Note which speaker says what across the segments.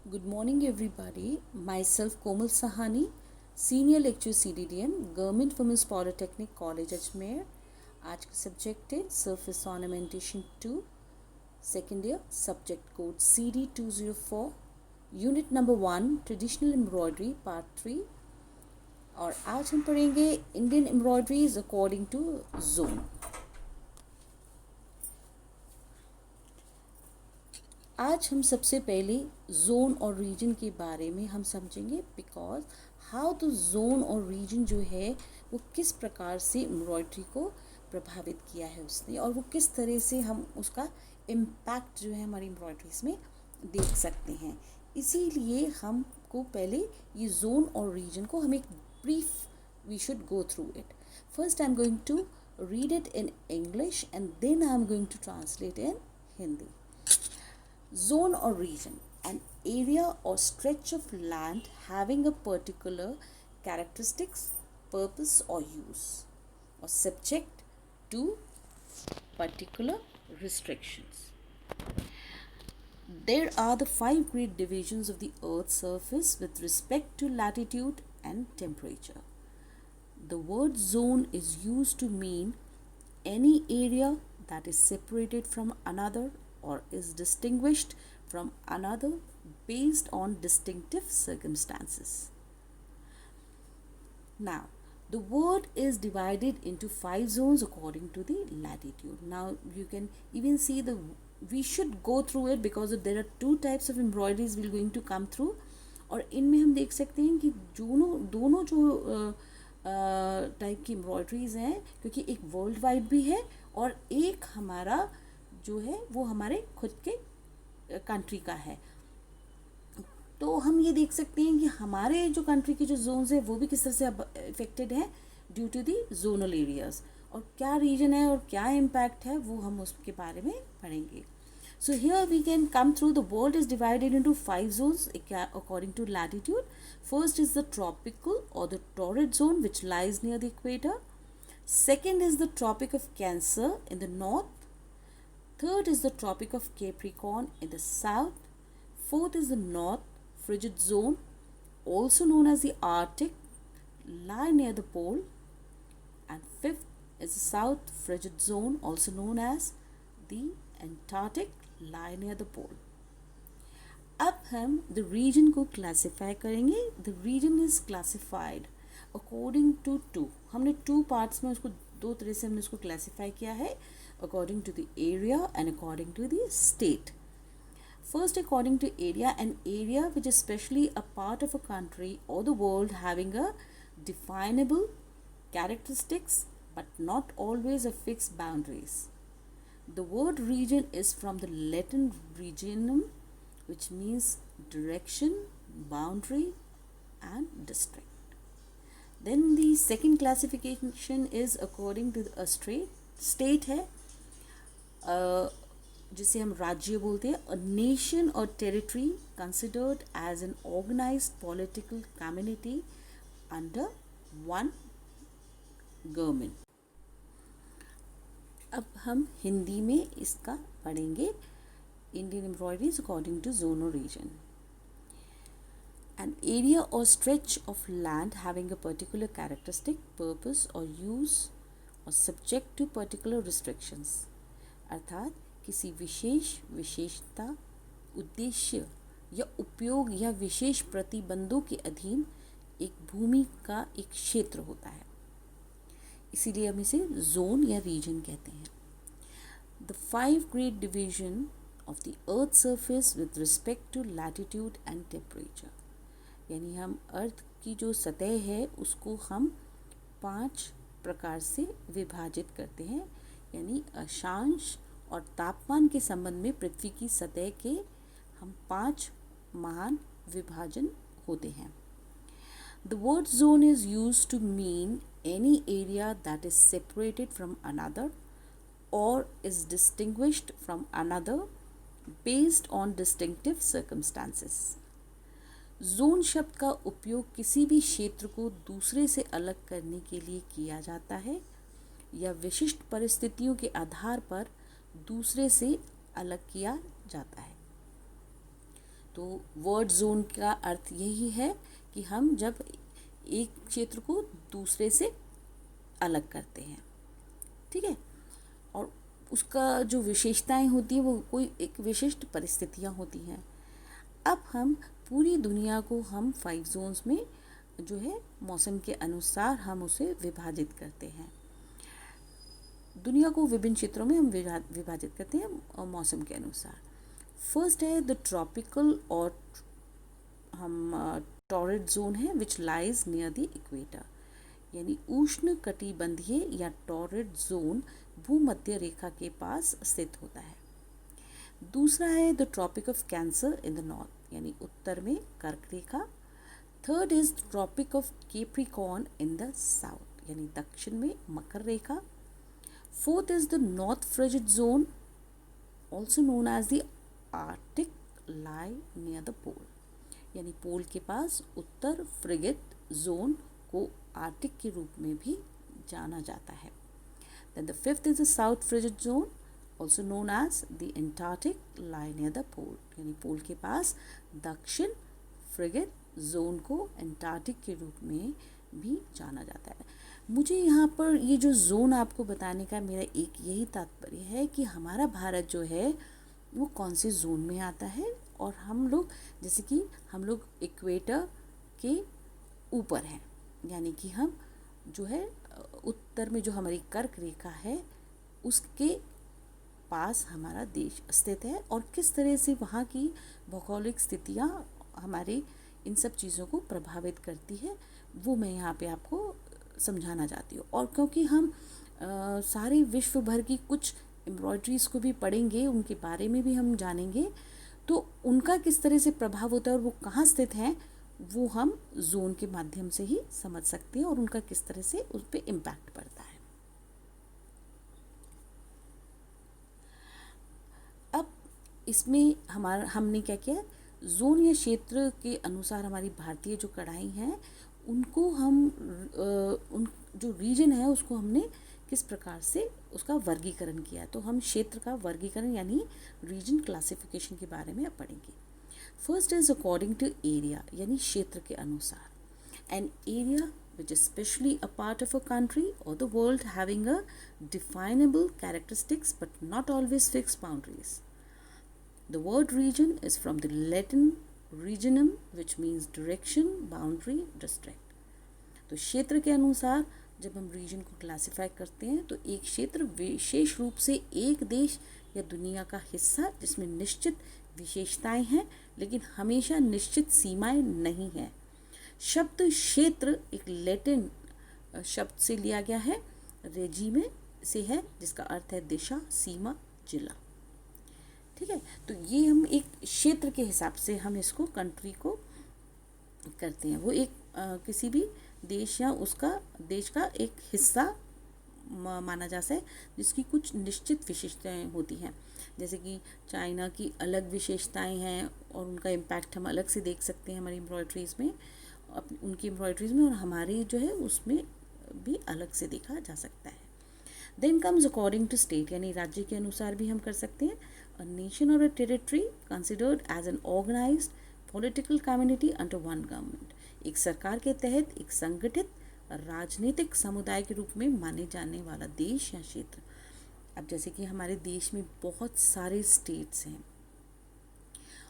Speaker 1: Good morning, everybody. Myself, Komal Sahani, Senior Lecturer CDDM, Government Women's Polytechnic College, Ajmer. आज का subject है surface ornamentation 2 second year subject code CD 204 unit number 1 traditional embroidery part 3 और आज हम पढ़ेंगे Indian embroideries according to zone. आज हम सबसे पहले जोन और रीजन के बारे में हम समझेंगे बिकॉज हाउ द जोन और रीजन जो है वो किस प्रकार से एम्ब्रॉयडरी को प्रभावित किया है उसने और वो किस तरह से हम उसका इम्पैक्ट जो है हमारी एम्ब्रॉयडरीज में देख सकते हैं। इसीलिए हमको पहले ये जोन और रीजन को हम एक brief we should go through it. First I am going to read it in English and then I am going to translate in Hindi. Zone or region, an area or stretch of land having a particular characteristics, purpose or use, or subject to particular restrictions. There are the 5 great divisions of the earth's surface with respect to latitude and temperature. The word zone is used to mean any area that is separated from another or is distinguished from another based on distinctive circumstances. Now, the world is divided into 5 zones according to the latitude. Now, you can even see we should go through it because there are 2 types of embroideries we're going to come through. और इनमें हम देख सकते हैं कि दोनों जो type की एम्ब्रॉयडरीज हैं, क्योंकि एक वर्ल्ड वाइड भी है और एक हमारा जो है वो हमारे खुद के कंट्री का है। तो हम ये देख सकते हैं कि हमारे जो कंट्री के जो जोन्स है वो भी किस तरह से अफेक्टेड है due to the zonal areas, और क्या रीजन है और क्या इम्पैक्ट है वो हम उसके बारे में पढ़ेंगे। So here we can come through. The world is divided into 5 zones according to latitude. First is the tropical or the torrid zone, which lies near the equator. Second is the Tropic of Cancer in the north. Third is the Tropic of Capricorn in the south. Fourth is the North Frigid Zone, also known as the Arctic, lie near the pole. And fifth is the South Frigid Zone, also known as the Antarctic, lie near the pole. अब हम the region को classify करेंगे। The region is classified according to 2। हमने 2 parts में उसको 2 तरह से हमने उसको क्लासीफाई किया है, according to the area and according to the state. First, according to area, an area which is specially a part of a country or the world having a definable characteristics but not always a fixed boundaries. The word region is from the Latin regionum, which means direction, boundary, and district. Then the second classification is according to a state है, जिसे हम राज्य बोलते हैं। A nation और territory considered as an organised political community under one government. अब हम हिंदी में इसका पढ़ेंगे। Indian embroideries according to zone और रीजन। एन एरिया और stretch of land having a particular characteristic, purpose और यूज और सब्जेक्ट टू पर्टिकुलर रिस्ट्रिक्शंस, अर्थात किसी विशेषता, उद्देश्य या उपयोग या विशेष प्रतिबंधों के अधीन एक भूमि का एक क्षेत्र होता है, इसीलिए हम इसे जोन या रीजन कहते हैं। The 5 great division of the earth surface with respect to latitude and temperature, यानी हम अर्थ की जो सतह है उसको हम 5 प्रकार से विभाजित करते हैं, यानी अक्षांश और तापमान के संबंध में पृथ्वी की सतह के हम 5 महान विभाजन होते हैं। The word zone is used to mean any area that is separated from another or is distinguished from another based on distinctive circumstances. Zone शब्द का उपयोग किसी भी क्षेत्र को दूसरे से अलग करने के लिए किया जाता है या विशिष्ट परिस्थितियों के आधार पर दूसरे से अलग किया जाता है। तो वर्ड जोन का अर्थ यही है कि हम जब एक क्षेत्र को दूसरे से अलग करते हैं, ठीक है। और उसका जो विशेषताएं होती हैं वो कोई एक विशिष्ट परिस्थितियां होती हैं। अब हम पूरी दुनिया को हम 5 जोन्स में जो है मौसम के अनुसार हम उसे विभाजित करते हैं। दुनिया को विभिन्न क्षेत्रों में हम विभाजित करते हैं मौसम के अनुसार। फर्स्ट है द ट्रॉपिकल और हम टॉरिड जोन है which lies near the equator, यानी उष्ण कटिबंधीय या टॉरिड जोन भूमध्य रेखा के पास स्थित होता है। दूसरा है the Tropic of Cancer in the north, यानी उत्तर में कर्क रेखा। Third is Tropic of Capricorn in the south, यानी दक्षिण में मकर रेखा। Fourth is the north frigid zone also known as the Arctic lie near the pole, यानी पोल के पास उत्तर फ्रिगिड जोन को आर्टिक के रूप में भी जाना जाता है। Then the fifth is the south frigid zone also known as the Antarctic lie near the pole, यानी पोल के पास दक्षिण फ्रिगिड जोन को एंटार्क्टिक के रूप में भी जाना जाता है। मुझे यहाँ पर ये जो जोन आपको बताने का मेरा एक यही तात्पर्य है कि हमारा भारत जो है वो कौन से जोन में आता है, और हम लोग जैसे कि हम लोग इक्वेटर के ऊपर हैं, यानी कि हम जो है उत्तर में जो हमारी कर्क रेखा है उसके पास हमारा देश स्थित है, और किस तरह से वहाँ की भौगोलिक स्थितियाँ हमारे इन सब चीज़ों को प्रभावित करती है वो मैं यहाँ पे आपको समझाना चाहती हूँ। और क्योंकि हम सारे विश्व भर की कुछ एम्ब्रॉयडरीज़ को भी पढ़ेंगे, उनके बारे में भी हम जानेंगे, तो उनका किस तरह से प्रभाव होता है और वो कहाँ स्थित हैं वो हम जोन के माध्यम से ही समझ सकते हैं, और उनका किस तरह से उस पर इम्पैक्ट पड़ता है। अब इसमें हमने क्या किया, जोन या क्षेत्र के अनुसार हमारी भारतीय जो कढ़ाई हैं उनको हम उन जो रीजन है उसको हमने किस प्रकार से उसका वर्गीकरण किया। तो हम क्षेत्र का वर्गीकरण यानी रीजन क्लासिफिकेशन के बारे में अब पढ़ेंगे। First is according to area, यानी क्षेत्र के अनुसार। An area which is specially a part of a country or the world having a definable characteristics but not always fixed boundaries. The word region is from the Latin regionum which means direction, boundary, district. तो क्षेत्र के अनुसार जब हम reason को classify करते हैं तो एक क्षेत्र विशेष रूप से एक देश या दुनिया का हिस्सा जिसमें निश्चित विशेषताएं हैं लेकिन हमेशा निश्चित सीमाएं नहीं हैं। शब्द क्षेत्र एक लैटिन शब्द से लिया गया है, रेजिमे से है, जिसका अर्थ है दिशा, सीमा, जिला। ठीक है, तो ये हम एक क्षेत्र के हिसाब से हम इसको कंट्री को करते हैं। वो एक किसी भी देश या उसका देश का एक हिस्सा माना जाता है जिसकी कुछ निश्चित विशेषताएं होती हैं। जैसे कि चाइना की अलग विशेषताएं हैं और उनका इम्पैक्ट हम अलग से देख सकते हैं हमारी एम्ब्रॉयडरीज़ में, उनकी एम्ब्रॉयडरीज़ में, और हमारी जो है उसमें भी अलग से देखा जा सकता है। Then comes according to state, यानी राज्य के अनुसार भी हम कर सकते हैं। अ नेशन और a territory considered as an organised political community under one government, एक सरकार के तहत एक संगठित राजनीतिक समुदाय के रूप में माने जाने वाला देश या क्षेत्र। अब जैसे कि हमारे देश में बहुत सारे स्टेट्स हैं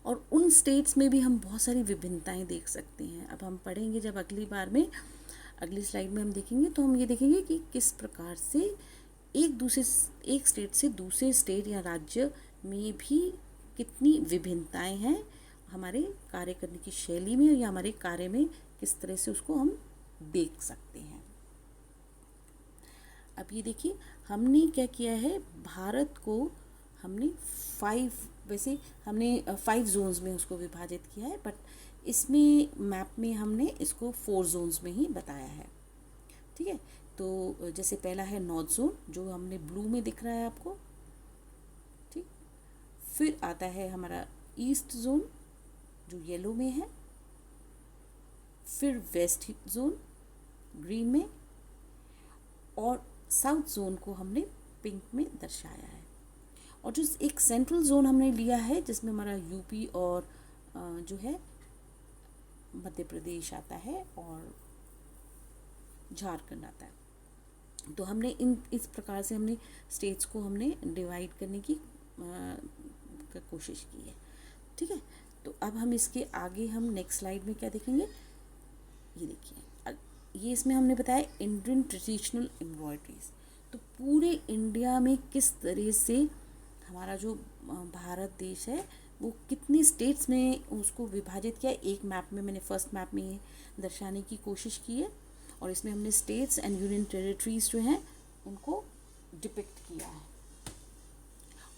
Speaker 1: और उन स्टेट्स में भी हम बहुत सारी विभिन्नताएं देख सकते हैं। अब हम पढ़ेंगे जब अगली बार में, अगली स्लाइड में हम देखेंगे तो हम ये देखेंगे कि किस प्रकार से एक स्टेट से दूसरे स्टेट या राज्य में भी कितनी विभिन्नताएं हैं हमारे कार्य करने की शैली में या हमारे कार्य में किस तरह से उसको हम देख सकते हैं। अब ये देखिए हमने क्या किया है, भारत को हमने 5 जोन्स में उसको विभाजित किया है, बट इसमें मैप में हमने इसको 4 जोन्स में ही बताया है। ठीक है, तो जैसे पहला है नॉर्थ जोन जो हमने ब्लू में दिख रहा है आपको, ठीक। फिर आता है हमारा ईस्ट जोन जो येलो में है, फिर वेस्ट जोन ग्रीन में, और साउथ जोन को हमने पिंक में दर्शाया है। और जो एक सेंट्रल जोन हमने लिया है जिसमें हमारा यूपी और जो है मध्य प्रदेश आता है और झारखंड आता है। तो हमने इस प्रकार से हमने स्टेट्स को हमने डिवाइड करने की कोशिश की है। ठीक है, तो अब हम इसके आगे हम नेक्स्ट स्लाइड में क्या देखेंगे, ये देखिए, ये इसमें हमने बताया इंडियन ट्रेडिशनल एम्ब्रॉयडरीज। तो पूरे इंडिया में किस तरह से हमारा जो भारत देश है वो कितने स्टेट्स में उसको विभाजित किया, एक मैप में मैंने फर्स्ट मैप में ये दर्शाने की कोशिश की है, और इसमें हमने स्टेट्स एंड यूनियन टेरिटरीज जो हैं उनको डिपिक्ट किया है।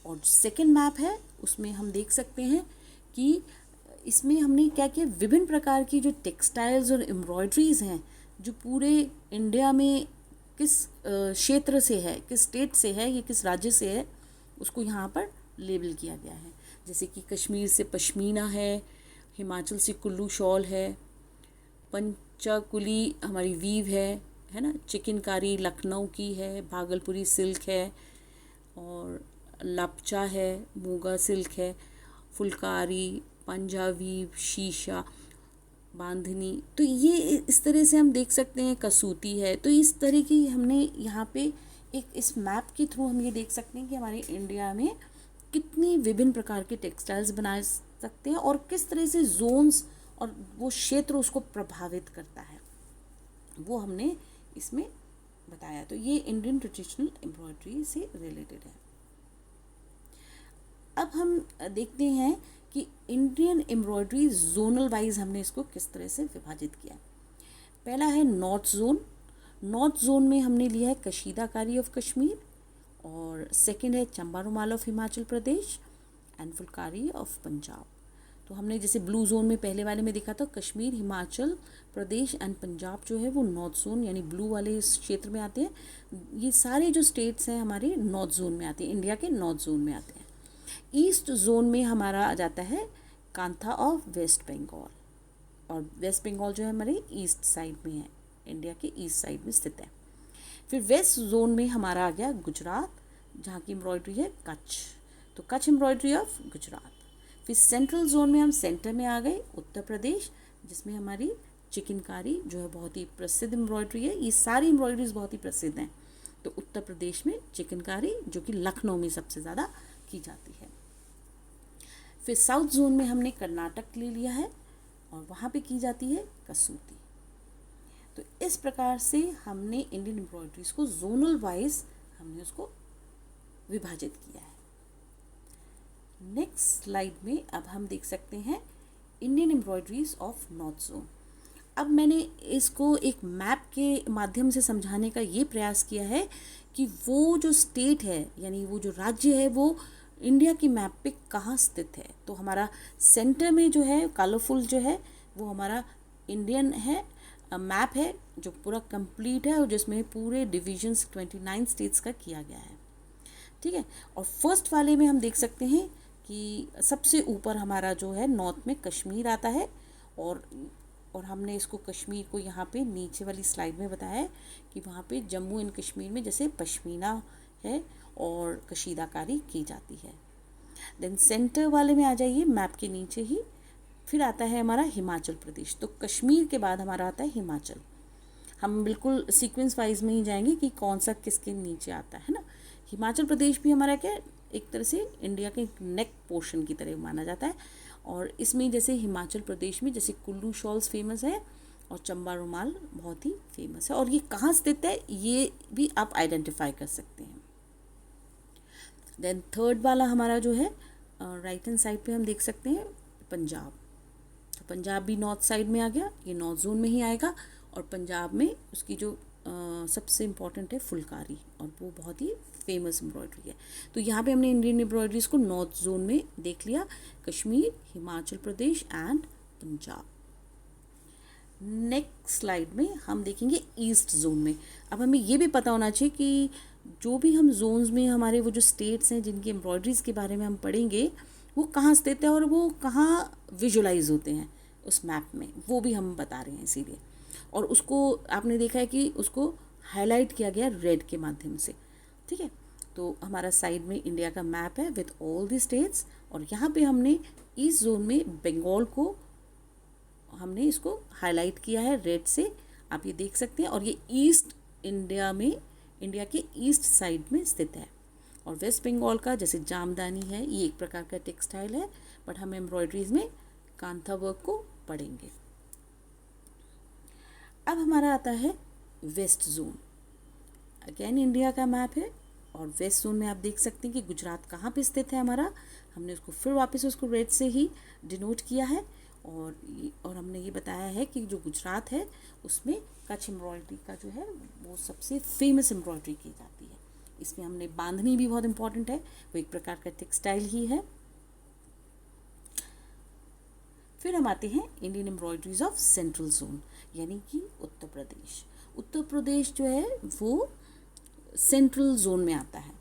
Speaker 1: और सेकंड मैप है उसमें हम देख सकते हैं कि इसमें हमने क्या किया, विभिन्न प्रकार की जो टेक्सटाइल्स और एम्ब्रॉयडरीज हैं जो पूरे इंडिया में किस क्षेत्र से है, किस स्टेट से है, या किस राज्य से है, उसको यहाँ पर लेबल किया गया है। जैसे कि कश्मीर से पश्मीना है, हिमाचल से कुल्लू शॉल है, पंचाकुली हमारी वीव है ना, चिकनकारी लखनऊ की है, भागलपुरी सिल्क है, और लापचा है, मोगा सिल्क है, फुलकारी, पंजाबी, शीशा, बांधनी। तो ये इस तरह से हम देख सकते हैं, कसूती है। तो इस तरह की हमने यहाँ पे एक इस मैप के थ्रू हम ये देख सकते हैं कि हमारे इंडिया में कितनी विभिन्न प्रकार के टेक्सटाइल्स बनाए सकते हैं और किस तरह से जोन्स और वो क्षेत्र उसको प्रभावित करता है, वो हमने इसमें बताया। तो ये इंडियन ट्रेडिशनल एम्ब्रॉयडरी से रिलेटेड है। अब हम देखते हैं कि इंडियन एम्ब्रॉयडरी जोनल वाइज हमने इसको किस तरह से विभाजित किया। पहला है नॉर्थ जोन। नॉर्थ जोन में हमने लिया है कशीदाकारी ऑफ कश्मीर, और सेकंड है चंबा रुमाल of Himachal Pradesh and Phulkari of Punjab. तो हमने जैसे ब्लू जोन में पहले वाले में देखा था, कश्मीर, हिमाचल प्रदेश एंड पंजाब जो है वो नॉर्थ जोन यानी ब्लू वाले इस क्षेत्र में आते हैं। ये सारे जो स्टेट्स हैं हमारे नॉर्थ जोन में आते हैं, इंडिया के नॉर्थ जोन में आते हैं। ईस्ट जोन में हमारा आ जाता है कांथा ऑफ वेस्ट बंगाल, और वेस्ट बंगाल जो है हमारे ईस्ट साइड में है, इंडिया के ईस्ट साइड में स्थित है। फिर वेस्ट जोन में हमारा आ गया गुजरात, जहाँ की एम्ब्रॉयडरी है कच्छ, तो कच्छ एम्ब्रॉयडरी ऑफ गुजरात। फिर सेंट्रल जोन में हम सेंटर में आ गए उत्तर प्रदेश, जिसमें हमारी चिकनकारी जो है बहुत ही प्रसिद्ध एम्ब्रॉयडरी है। ये सारी एम्ब्रॉयडरीज बहुत ही प्रसिद्ध हैं। तो उत्तर प्रदेश में चिकनकारी जो कि लखनऊ में सबसे ज़्यादा की जाती है। फिर साउथ जोन में हमने कर्नाटक ले लिया है और वहाँ पे की जाती है कसूती। तो इस प्रकार से हमने इंडियन एम्ब्रॉयडरीज को जोनल वाइज हमने उसको विभाजित किया है। नेक्स्ट स्लाइड में अब हम देख सकते हैं Indian embroideries of north zone. अब मैंने इसको एक मैप के माध्यम से समझाने का ये प्रयास किया है कि वो जो स्टेट है यानी वो जो राज्य है वो इंडिया की मैप पे कहाँ स्थित है। तो हमारा सेंटर में जो है कलरफुल जो है वो हमारा इंडियन है मैप है जो पूरा कंप्लीट है और जिसमें पूरे डिविजन्स 29 स्टेट्स का किया गया है। ठीक है, और फर्स्ट वाले में हम देख सकते हैं कि सबसे ऊपर हमारा जो है नॉर्थ में कश्मीर आता है, और हमने इसको कश्मीर को यहाँ पे नीचे वाली स्लाइड में बताया है कि वहाँ पे जम्मू एंड कश्मीर में जैसे पश्मीना है और कशीदाकारी की जाती है। देन सेंटर वाले में आ जाइए मैप के नीचे ही, फिर आता है हमारा हिमाचल प्रदेश। तो कश्मीर के बाद हमारा आता है हिमाचल। हम बिल्कुल सीक्वेंस वाइज में ही जाएंगे कि कौन सा किसके नीचे आता है ना। हिमाचल प्रदेश भी हमारा क्या एक तरह से इंडिया के नेक पोर्शन की तरह माना जाता है, और इसमें जैसे हिमाचल प्रदेश में जैसे कुल्लू शॉल्स फेमस है और चंबा रुमाल बहुत ही फेमस है, और ये कहाँ स्थित है ये भी आप आइडेंटिफाई कर सकते हैं। देन थर्ड वाला हमारा जो है राइट हैंड साइड पे हम देख सकते हैं पंजाब। तो पंजाब भी नॉर्थ साइड में आ गया, ये नॉर्थ जोन में ही आएगा, और पंजाब में उसकी जो सबसे इम्पॉर्टेंट है फुलकारी, और वो बहुत ही फेमस एम्ब्रॉयडरी है। तो यहाँ पे हमने इंडियन एम्ब्रॉयडरीज को नॉर्थ जोन में देख लिया, Kashmir, Himachal Pradesh and Punjab. Next slide में हम देखेंगे ईस्ट जोन में। अब हमें ये भी पता होना चाहिए कि जो भी हम जोन्स में हमारे वो जो स्टेट्स हैं जिनकी एम्ब्रॉयडरीज के बारे में हम पढ़ेंगे वो कहाँ स्थित है और वो कहाँ विजुलाइज होते हैं उस मैप में, वो भी हम बता रहे हैं इसीलिए। और उसको आपने देखा है कि उसको हाईलाइट किया गया रेड के माध्यम से। ठीक है, तो हमारा साइड में इंडिया का मैप है विथ ऑल द स्टेट्स, और यहाँ पे हमने ईस्ट जोन में बंगाल को हमने इसको हाईलाइट किया है रेड से, आप ये देख सकते हैं। और ये ईस्ट इंडिया में, इंडिया के ईस्ट साइड में स्थित है। और वेस्ट बंगाल का जैसे जामदानी है, ये एक प्रकार का टेक्सटाइल है, बट हम एम्ब्रॉयडरीज में कांथा वर्क को पढ़ेंगे। अब हमारा आता है वेस्ट जोन। अगेन इंडिया का मैप है, और वेस्ट जोन में आप देख सकते हैं कि गुजरात कहाँ पे स्थित है हमारा। हमने उसको फिर वापस उसको रेड से ही डिनोट किया है, और हमने ये बताया है कि जो गुजरात है उसमें कच्छ एम्ब्रॉयडरी का जो है वो सबसे फेमस एम्ब्रॉयडरी की जाती है। इसमें हमने बांधनी भी बहुत इंपॉर्टेंट है, वो एक प्रकार का टेक्सटाइल ही है। फिर हम आते हैं Indian embroideries of central zone, यानी कि उत्तर प्रदेश। उत्तर प्रदेश जो है वो सेंट्रल जोन में आता है,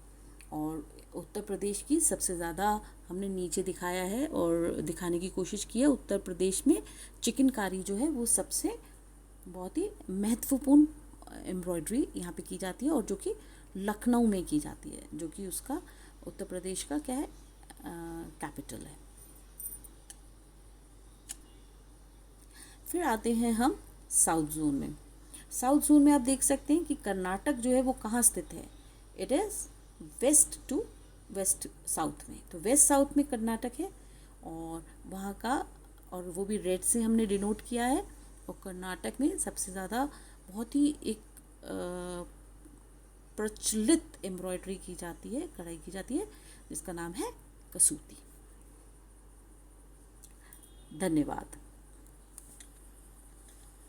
Speaker 1: और उत्तर प्रदेश की सबसे ज़्यादा हमने नीचे दिखाया है और दिखाने की कोशिश की है। उत्तर प्रदेश में चिकनकारी जो है वो सबसे बहुत ही महत्वपूर्ण एम्ब्रॉयडरी यहाँ पे की जाती है, और जो कि लखनऊ में की जाती है, जो कि उसका उत्तर प्रदेश का क्या है, कैपिटल है। फिर आते हैं हम साउथ जोन में। साउथ जोन में आप देख सकते हैं कि कर्नाटक जो है वो कहाँ स्थित है, it is west to west south में। तो वेस्ट साउथ में कर्नाटक है, और वहाँ का, और वो भी रेड से हमने डिनोट किया है। और कर्नाटक में सबसे ज़्यादा बहुत ही एक प्रचलित एम्ब्रॉयडरी की जाती है, कढ़ाई की जाती है, जिसका नाम है कसूती। धन्यवाद।